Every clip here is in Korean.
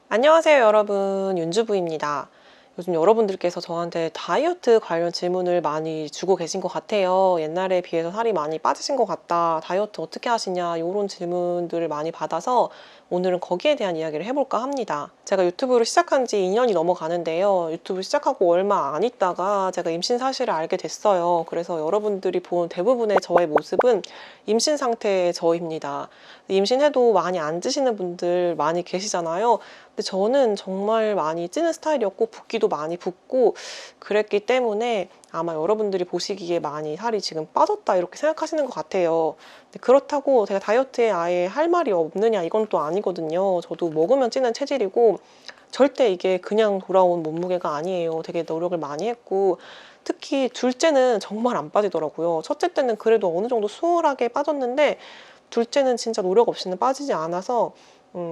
안녕하세요 여러분, 윤주부입니다. 요즘 여러분들께서 저한테 다이어트 관련 질문을 많이 주고 계신 것 같아요. 옛날에 비해서 살이 많이 빠지신 것 같다, 다이어트 어떻게 하시냐, 이런 질문들을 많이 받아서 오늘은 거기에 대한 이야기를 해볼까 합니다. 제가 유튜브를 시작한 지 2년이 넘어가는데요. 유튜브 시작하고 얼마 안 있다가 제가 임신 사실을 알게 됐어요. 그래서 여러분들이 본 대부분의 저의 모습은 임신 상태의 저입니다. 임신해도 많이 안 찌시는 분들 많이 계시잖아요. 근데 저는 정말 많이 찌는 스타일이었고 붓기도 많이 붓고 그랬기 때문에 아마 여러분들이 보시기에 많이 살이 지금 빠졌다 이렇게 생각하시는 것 같아요. 근데 그렇다고 제가 다이어트에 아예 할 말이 없느냐, 이건 또 아니거든요. 저도 먹으면 찌는 체질이고 절대 이게 그냥 돌아온 몸무게가 아니에요. 되게 노력을 많이 했고 특히 둘째는 정말 안 빠지더라고요. 첫째 때는 그래도 어느 정도 수월하게 빠졌는데 둘째는 진짜 노력 없이는 빠지지 않아서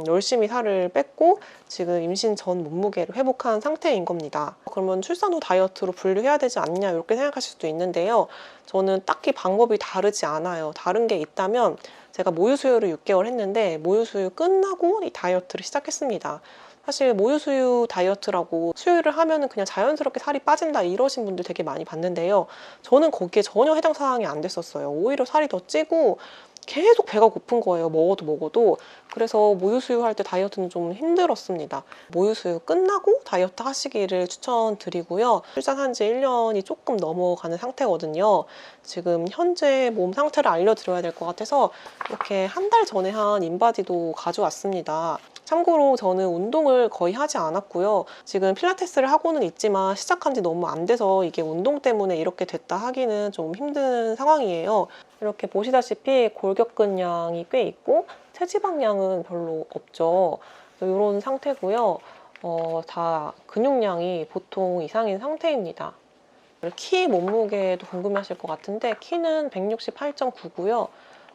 열심히 살을 뺐고 지금 임신 전 몸무게를 회복한 상태인 겁니다. 그러면 출산 후 다이어트로 분류해야 되지 않냐 이렇게 생각하실 수도 있는데요. 저는 딱히 방법이 다르지 않아요. 다른 게 있다면 제가 모유수유를 6개월 했는데 모유수유 끝나고 이 다이어트를 시작했습니다. 사실 모유수유 다이어트라고 수유를 하면은 그냥 자연스럽게 살이 빠진다 이러신 분들 되게 많이 봤는데요. 저는 거기에 전혀 해당 사항이 안 됐었어요. 오히려 살이 더 찌고 계속 배가 고픈 거예요. 먹어도. 그래서 모유수유 할 때 다이어트는 좀 힘들었습니다. 모유수유 끝나고 다이어트 하시기를 추천드리고요. 출산한 지 1년이 조금 넘어가는 상태거든요. 지금 현재 몸 상태를 알려드려야 될 것 같아서 이렇게 한 달 전에 한 인바디도 가져왔습니다. 참고로 저는 운동을 거의 하지 않았고요. 지금 필라테스를 하고는 있지만 시작한 지 너무 안 돼서 이게 운동 때문에 이렇게 됐다 하기는 좀 힘든 상황이에요. 이렇게 보시다시피 골격근량이 꽤 있고 체지방량은 별로 없죠. 이런 상태고요. 다 근육량이 보통 이상인 상태입니다. 키 몸무게도 궁금해하실 것 같은데 키는 168.9고요.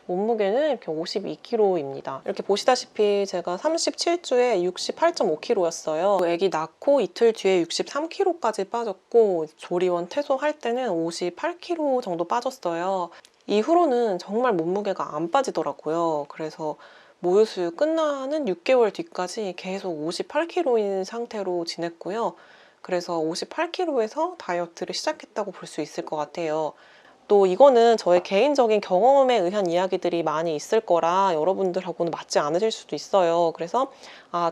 몸무게는 이렇게 52kg입니다. 이렇게 보시다시피 제가 37주에 68.5kg였어요. 아기 낳고 이틀 뒤에 63kg까지 빠졌고 조리원 퇴소할 때는 58kg 정도 빠졌어요. 이후로는 정말 몸무게가 안 빠지더라고요. 그래서 모유수유 끝나는 6개월 뒤까지 계속 58kg인 상태로 지냈고요. 그래서 58kg에서 다이어트를 시작했다고 볼 수 있을 것 같아요. 또 이거는 저의 개인적인 경험에 의한 이야기들이 많이 있을 거라 여러분들하고는 맞지 않으실 수도 있어요. 그래서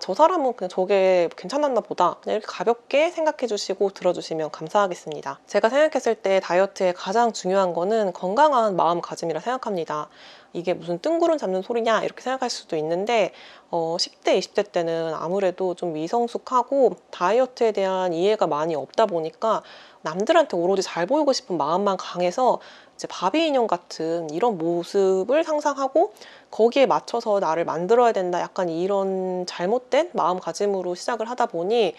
저 사람은 그냥 저게 괜찮았나 보다, 그냥 이렇게 가볍게 생각해 주시고 들어주시면 감사하겠습니다. 제가 생각했을 때 다이어트의 가장 중요한 거는 건강한 마음가짐이라 생각합니다. 이게 무슨 뜬구름 잡는 소리냐 이렇게 생각할 수도 있는데 10대, 20대 때는 아무래도 좀 미성숙하고 다이어트에 대한 이해가 많이 없다 보니까 남들한테 오로지 잘 보이고 싶은 마음만 강해서 이제 바비 인형 같은 이런 모습을 상상하고 거기에 맞춰서 나를 만들어야 된다, 약간 이런 잘못된 마음가짐으로 시작을 하다 보니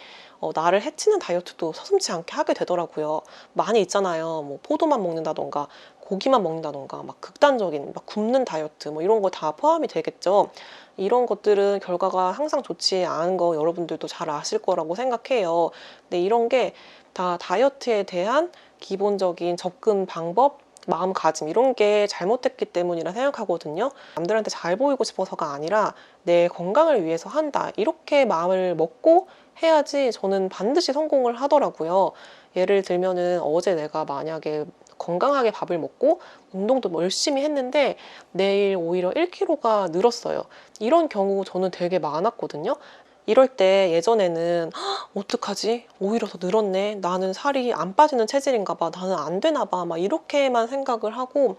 나를 해치는 다이어트도 서슴지 않게 하게 되더라고요. 많이 있잖아요. 뭐 포도만 먹는다던가 고기만 먹는다던가 막 극단적인 막 굶는 다이어트 뭐 이런 거 다 포함이 되겠죠. 이런 것들은 결과가 항상 좋지 않은 거 여러분들도 잘 아실 거라고 생각해요. 근데 이런 게 다 다이어트에 대한 기본적인 접근 방법, 마음가짐 이런 게 잘못됐기 때문이라 생각하거든요. 남들한테 잘 보이고 싶어서가 아니라 내 건강을 위해서 한다, 이렇게 마음을 먹고 해야지 저는 반드시 성공을 하더라고요. 예를 들면은 어제 내가 만약에 건강하게 밥을 먹고 운동도 열심히 했는데 내일 오히려 1kg가 늘었어요. 이런 경우 저는 되게 많았거든요. 이럴 때 예전에는 어떡하지? 오히려 더 늘었네. 나는 살이 안 빠지는 체질인가 봐. 나는 안 되나 봐. 막 이렇게만 생각을 하고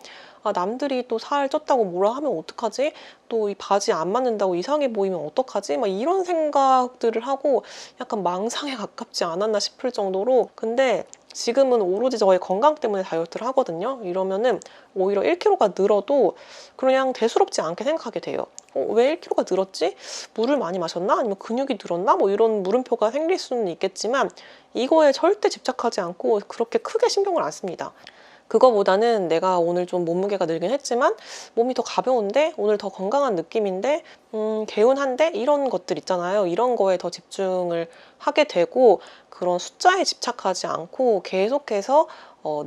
남들이 또 살 쪘다고 뭐라 하면 어떡하지? 또 이 바지 안 맞는다고 이상해 보이면 어떡하지? 막 이런 생각들을 하고 약간 망상에 가깝지 않았나 싶을 정도로, 근데 지금은 오로지 저의 건강 때문에 다이어트를 하거든요. 이러면은 오히려 1kg가 늘어도 그냥 대수롭지 않게 생각하게 돼요. 왜 1kg가 늘었지? 물을 많이 마셨나? 아니면 근육이 늘었나? 뭐 이런 물음표가 생길 수는 있겠지만 이거에 절대 집착하지 않고 그렇게 크게 신경을 안 씁니다. 그거보다는 내가 오늘 좀 몸무게가 늘긴 했지만 몸이 더 가벼운데, 오늘 더 건강한 느낌인데, 개운한데, 이런 것들 있잖아요. 이런 거에 더 집중을 하게 되고 그런 숫자에 집착하지 않고 계속해서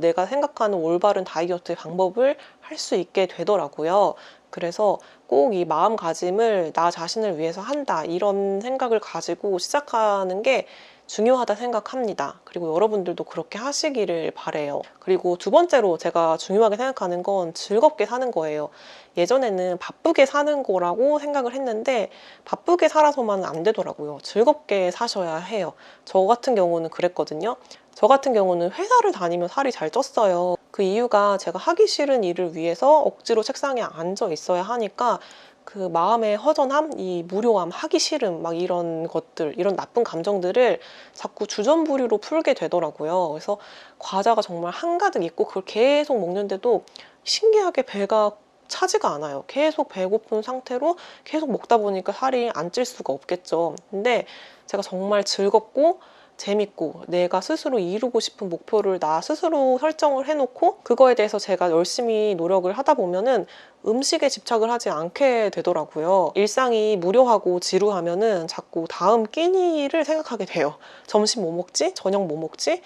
내가 생각하는 올바른 다이어트 방법을 할 수 있게 되더라고요. 그래서 꼭 이 마음가짐을 나 자신을 위해서 한다, 이런 생각을 가지고 시작하는 게 중요하다 생각합니다. 그리고 여러분들도 그렇게 하시기를 바래요. 그리고 두 번째로 제가 중요하게 생각하는 건 즐겁게 사는 거예요. 예전에는 바쁘게 사는 거라고 생각을 했는데 바쁘게 살아서만 안 되더라고요. 즐겁게 사셔야 해요. 저 같은 경우는 그랬거든요. 저 같은 경우는 회사를 다니며 살이 잘 쪘어요. 그 이유가 제가 하기 싫은 일을 위해서 억지로 책상에 앉아 있어야 하니까 그 마음의 허전함, 이 무료함, 하기 싫음, 막 이런 것들, 이런 나쁜 감정들을 자꾸 주전부리로 풀게 되더라고요. 그래서 과자가 정말 한가득 있고 그걸 계속 먹는데도 신기하게 배가 차지가 않아요. 계속 배고픈 상태로 계속 먹다 보니까 살이 안 찔 수가 없겠죠. 근데 제가 정말 즐겁고 재밌고 내가 스스로 이루고 싶은 목표를 나 스스로 설정을 해놓고 그거에 대해서 제가 열심히 노력을 하다 보면은 음식에 집착을 하지 않게 되더라고요. 일상이 무료하고 지루하면은 자꾸 다음 끼니를 생각하게 돼요. 점심 뭐 먹지? 저녁 뭐 먹지?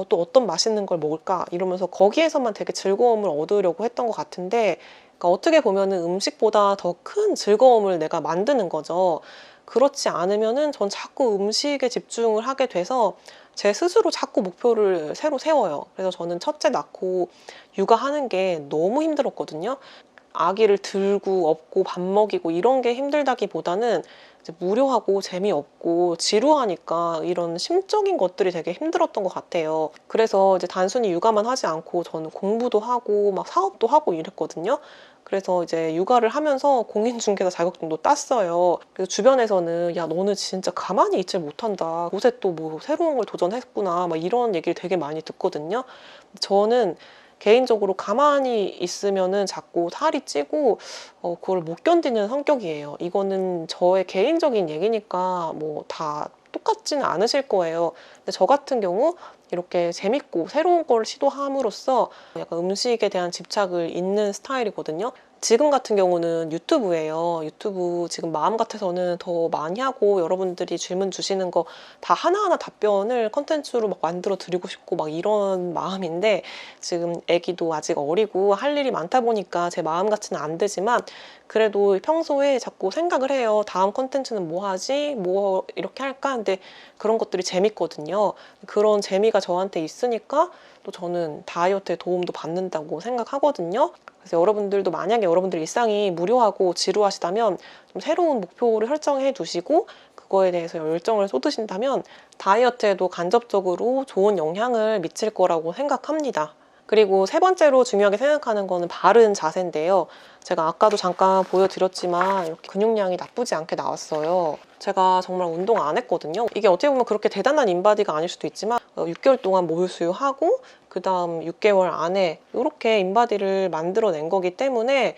또 어떤 맛있는 걸 먹을까? 이러면서 거기에서만 되게 즐거움을 얻으려고 했던 것 같은데, 그러니까 어떻게 보면은 음식보다 더 큰 즐거움을 내가 만드는 거죠. 그렇지 않으면은 전 자꾸 음식에 집중을 하게 돼서 제 스스로 자꾸 목표를 새로 세워요. 그래서 저는 첫째 낳고 육아하는 게 너무 힘들었거든요. 아기를 들고 업고 밥 먹이고 이런 게 힘들다기보다는 이제 무료하고 재미없고 지루하니까 이런 심적인 것들이 되게 힘들었던 것 같아요. 그래서 이제 단순히 육아만 하지 않고 저는 공부도 하고 막 사업도 하고 이랬거든요. 그래서 이제 육아를 하면서 공인중개사 자격증도 땄어요. 그래서 주변에서는 야, 너는 진짜 가만히 있질 못한다. 요새 또 뭐 새로운 걸 도전했구나. 막 이런 얘기를 되게 많이 듣거든요. 저는 개인적으로 가만히 있으면은 자꾸 살이 찌고 그걸 못 견디는 성격이에요. 이거는 저의 개인적인 얘기니까 뭐 다 똑같지는 않으실 거예요. 근데 저 같은 경우 이렇게 재밌고 새로운 걸 시도함으로써 약간 음식에 대한 집착을 잇는 스타일이거든요. 지금 같은 경우는 유튜브예요. 유튜브 지금 마음 같아서는 더 많이 하고 여러분들이 질문 주시는 거 다 하나하나 답변을 컨텐츠로 막 만들어 드리고 싶고 막 이런 마음인데, 지금 아기도 아직 어리고 할 일이 많다 보니까 제 마음 같지는 안 되지만 그래도 평소에 자꾸 생각을 해요. 다음 컨텐츠는 뭐 하지? 뭐 이렇게 할까? 근데 그런 것들이 재밌거든요. 그런 재미가 저한테 있으니까 또 저는 다이어트에 도움도 받는다고 생각하거든요. 그래서 여러분들도 만약에 여러분들 일상이 무료하고 지루하시다면 좀 새로운 목표를 설정해 두시고 그거에 대해서 열정을 쏟으신다면 다이어트에도 간접적으로 좋은 영향을 미칠 거라고 생각합니다. 그리고 세 번째로 중요하게 생각하는 거는 바른 자세인데요. 제가 아까도 잠깐 보여드렸지만 이렇게 근육량이 나쁘지 않게 나왔어요. 제가 정말 운동 안 했거든요. 이게 어떻게 보면 그렇게 대단한 인바디가 아닐 수도 있지만 6개월 동안 모유수유하고 그 다음 6개월 안에 이렇게 인바디를 만들어낸 거기 때문에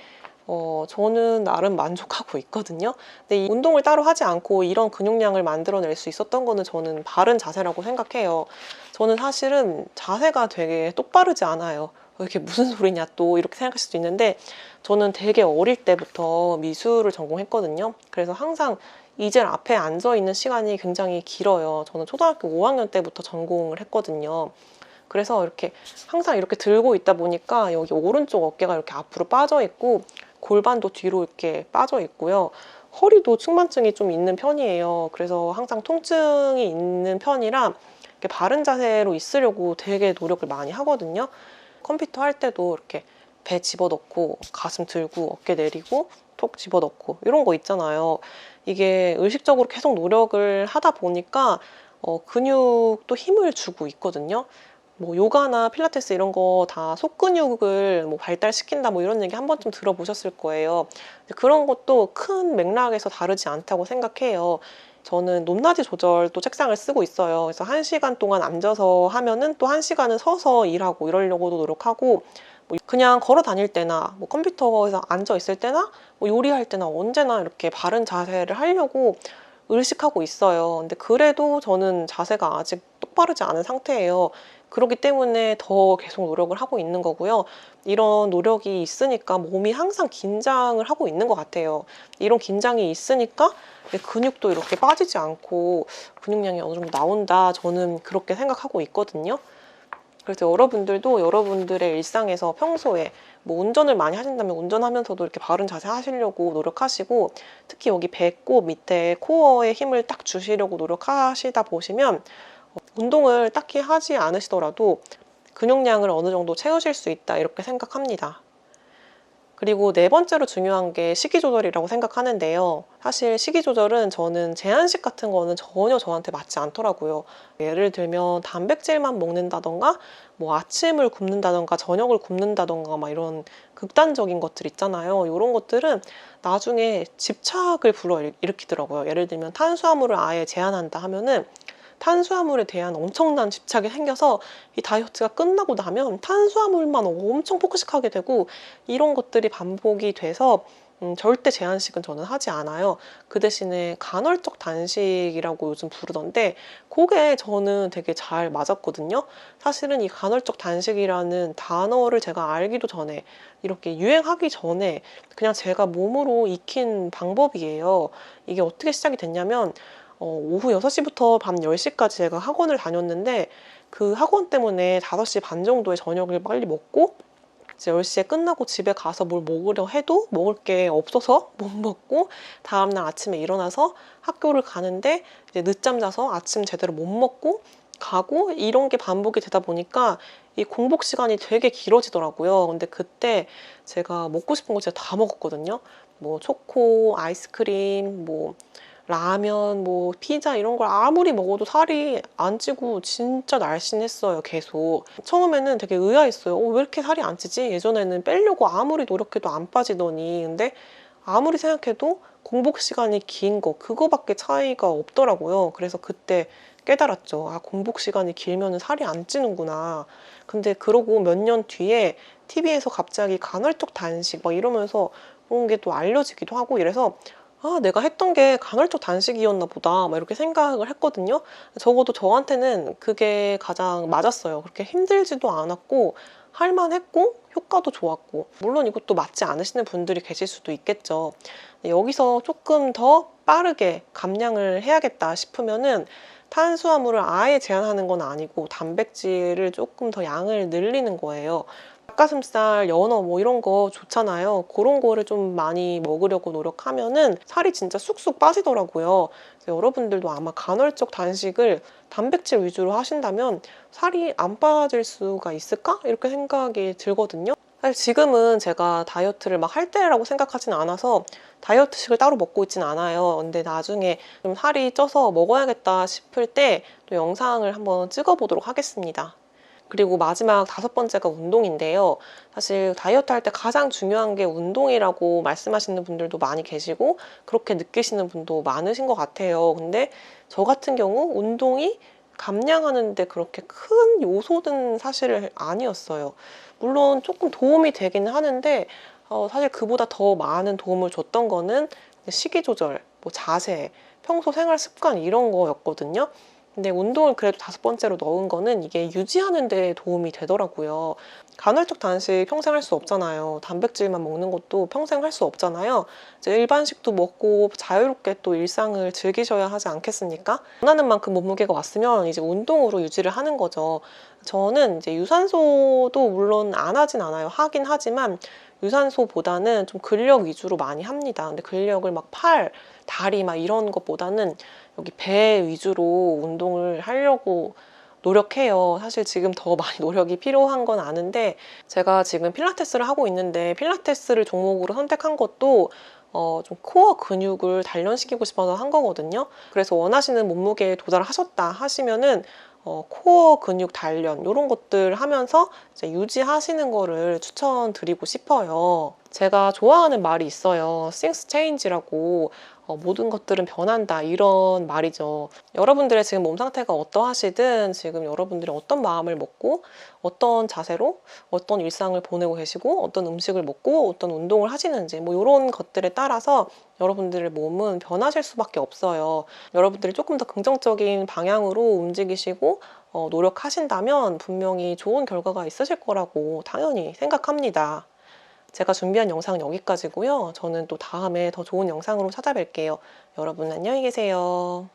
저는 나름 만족하고 있거든요. 근데 이 운동을 따로 하지 않고 이런 근육량을 만들어낼 수 있었던 거는 저는 바른 자세라고 생각해요. 저는 사실은 자세가 되게 똑바르지 않아요. 이게 무슨 소리냐 또 이렇게 생각할 수도 있는데, 저는 되게 어릴 때부터 미술을 전공했거든요. 그래서 항상 이젤 앞에 앉아 있는 시간이 굉장히 길어요. 저는 초등학교 5학년 때부터 전공을 했거든요. 그래서 이렇게 항상 이렇게 들고 있다 보니까 여기 오른쪽 어깨가 이렇게 앞으로 빠져 있고 골반도 뒤로 이렇게 빠져 있고요. 허리도 측만증이 좀 있는 편이에요. 그래서 항상 통증이 있는 편이라 이렇게 바른 자세로 있으려고 되게 노력을 많이 하거든요. 컴퓨터 할 때도 이렇게 배 집어넣고 가슴 들고 어깨 내리고 톡 집어넣고 이런 거 있잖아요. 이게 의식적으로 계속 노력을 하다 보니까 근육도 힘을 주고 있거든요. 뭐 요가나 필라테스 이런 거 다 속근육을 뭐 발달시킨다 뭐 이런 얘기 한 번쯤 들어보셨을 거예요. 그런 것도 큰 맥락에서 다르지 않다고 생각해요. 저는 높낮이 조절도 책상을 쓰고 있어요. 그래서 1시간 동안 앉아서 하면은 또 1시간은 서서 일하고 이러려고도 노력하고, 뭐 그냥 걸어 다닐 때나 뭐 컴퓨터에서 앉아 있을 때나 뭐 요리할 때나 언제나 이렇게 바른 자세를 하려고 의식하고 있어요. 근데 그래도 저는 자세가 아직 똑바르지 않은 상태예요. 그렇기 때문에 더 계속 노력을 하고 있는 거고요. 이런 노력이 있으니까 몸이 항상 긴장을 하고 있는 것 같아요. 이런 긴장이 있으니까 근육도 이렇게 빠지지 않고 근육량이 어느 정도 나온다. 저는 그렇게 생각하고 있거든요. 그래서 여러분들도 여러분들의 일상에서 평소에 뭐 운전을 많이 하신다면 운전하면서도 이렇게 바른 자세 하시려고 노력하시고, 특히 여기 배꼽 밑에 코어에 힘을 딱 주시려고 노력하시다 보시면 운동을 딱히 하지 않으시더라도 근육량을 어느 정도 채우실 수 있다, 이렇게 생각합니다. 그리고 네 번째로 중요한 게 식이 조절이라고 생각하는데요. 사실 식이 조절은 저는 제한식 같은 거는 전혀 저한테 맞지 않더라고요. 예를 들면 단백질만 먹는다던가, 뭐 아침을 굶는다던가 저녁을 굶는다던가 막 이런 극단적인 것들 있잖아요. 이런 것들은 나중에 집착을 불러일으키더라고요. 예를 들면 탄수화물을 아예 제한한다 하면은 탄수화물에 대한 엄청난 집착이 생겨서 이 다이어트가 끝나고 나면 탄수화물만 엄청 포크식하게 되고, 이런 것들이 반복이 돼서 절대 제한식은 저는 하지 않아요. 그 대신에 간헐적 단식이라고 요즘 부르던데, 그게 저는 되게 잘 맞았거든요. 사실은 이 간헐적 단식이라는 단어를 제가 알기도 전에, 이렇게 유행하기 전에 그냥 제가 몸으로 익힌 방법이에요. 이게 어떻게 시작이 됐냐면, 오후 6시부터 밤 10시까지 제가 학원을 다녔는데, 그 학원 때문에 5시 반 정도에 저녁을 빨리 먹고, 이제 10시에 끝나고 집에 가서 뭘 먹으려 해도 먹을 게 없어서 못 먹고, 다음날 아침에 일어나서 학교를 가는데 이제 늦잠 자서 아침 제대로 못 먹고 가고, 이런 게 반복이 되다 보니까 이 공복 시간이 되게 길어지더라고요. 근데 그때 제가 먹고 싶은 거 진짜 다 먹었거든요. 뭐 초코, 아이스크림, 뭐 라면, 뭐 피자 이런 걸 아무리 먹어도 살이 안 찌고 진짜 날씬했어요, 계속. 처음에는 되게 의아했어요. 왜 이렇게 살이 안 찌지? 예전에는 빼려고 아무리 노력해도 안 빠지더니. 근데 아무리 생각해도 공복 시간이 긴 거, 그거밖에 차이가 없더라고요. 그래서 그때 깨달았죠. 아, 공복 시간이 길면 살이 안 찌는구나. 근데 그러고 몇 년 뒤에 TV에서 갑자기 간헐적 단식 막 이러면서 그런 게 또 알려지기도 하고 이래서, 아, 내가 했던 게 간헐적 단식이었나 보다, 막 이렇게 생각을 했거든요. 적어도 저한테는 그게 가장 맞았어요. 그렇게 힘들지도 않았고 할만했고 효과도 좋았고. 물론 이것도 맞지 않으시는 분들이 계실 수도 있겠죠. 여기서 조금 더 빠르게 감량을 해야겠다 싶으면은 탄수화물을 아예 제한하는 건 아니고 단백질을 조금 더 양을 늘리는 거예요. 닭가슴살, 연어 뭐 이런 거 좋잖아요. 그런 거를 좀 많이 먹으려고 노력하면은 살이 진짜 쑥쑥 빠지더라고요. 그래서 여러분들도 아마 간헐적 단식을 단백질 위주로 하신다면 살이 안 빠질 수가 있을까? 이렇게 생각이 들거든요. 사실 지금은 제가 다이어트를 막 할 때라고 생각하진 않아서 다이어트식을 따로 먹고 있진 않아요. 근데 나중에 좀 살이 쪄서 먹어야겠다 싶을 때 또 영상을 한번 찍어보도록 하겠습니다. 그리고 마지막 5번째가 운동인데요. 사실 다이어트 할 때 가장 중요한 게 운동이라고 말씀하시는 분들도 많이 계시고 그렇게 느끼시는 분도 많으신 것 같아요. 근데 저 같은 경우 운동이 감량하는 데 그렇게 큰 요소는 사실 아니었어요. 물론 조금 도움이 되긴 하는데 사실 그보다 더 많은 도움을 줬던 거는 식이 조절, 뭐 자세, 평소 생활 습관 이런 거였거든요. 근데 운동을 그래도 5번째로 넣은 거는 이게 유지하는 데 도움이 되더라고요. 간헐적 단식 평생 할 수 없잖아요. 단백질만 먹는 것도 평생 할 수 없잖아요. 이제 일반식도 먹고 자유롭게 또 일상을 즐기셔야 하지 않겠습니까? 원하는 만큼 몸무게가 왔으면 이제 운동으로 유지를 하는 거죠. 저는 이제 유산소도 물론 안 하진 않아요. 하긴 하지만 유산소보다는 좀 근력 위주로 많이 합니다. 근데 근력을 막 팔, 다리 막 이런 것보다는 여기 배 위주로 운동을 하려고 노력해요. 사실 지금 더 많이 노력이 필요한 건 아는데, 제가 지금 필라테스를 하고 있는데 필라테스를 종목으로 선택한 것도 좀 코어 근육을 단련시키고 싶어서 한 거거든요. 그래서 원하시는 몸무게에 도달하셨다 하시면은 코어 근육 단련 이런 것들 하면서 이제 유지하시는 거를 추천드리고 싶어요. 제가 좋아하는 말이 있어요. Things change라고. 모든 것들은 변한다, 이런 말이죠. 여러분들의 지금 몸 상태가 어떠하시든 지금 여러분들이 어떤 마음을 먹고 어떤 자세로 어떤 일상을 보내고 계시고 어떤 음식을 먹고 어떤 운동을 하시는지 뭐 이런 것들에 따라서 여러분들의 몸은 변하실 수밖에 없어요. 여러분들이 조금 더 긍정적인 방향으로 움직이시고 노력하신다면 분명히 좋은 결과가 있으실 거라고 당연히 생각합니다. 제가 준비한 영상은 여기까지고요. 저는 또 다음에 더 좋은 영상으로 찾아뵐게요. 여러분 안녕히 계세요.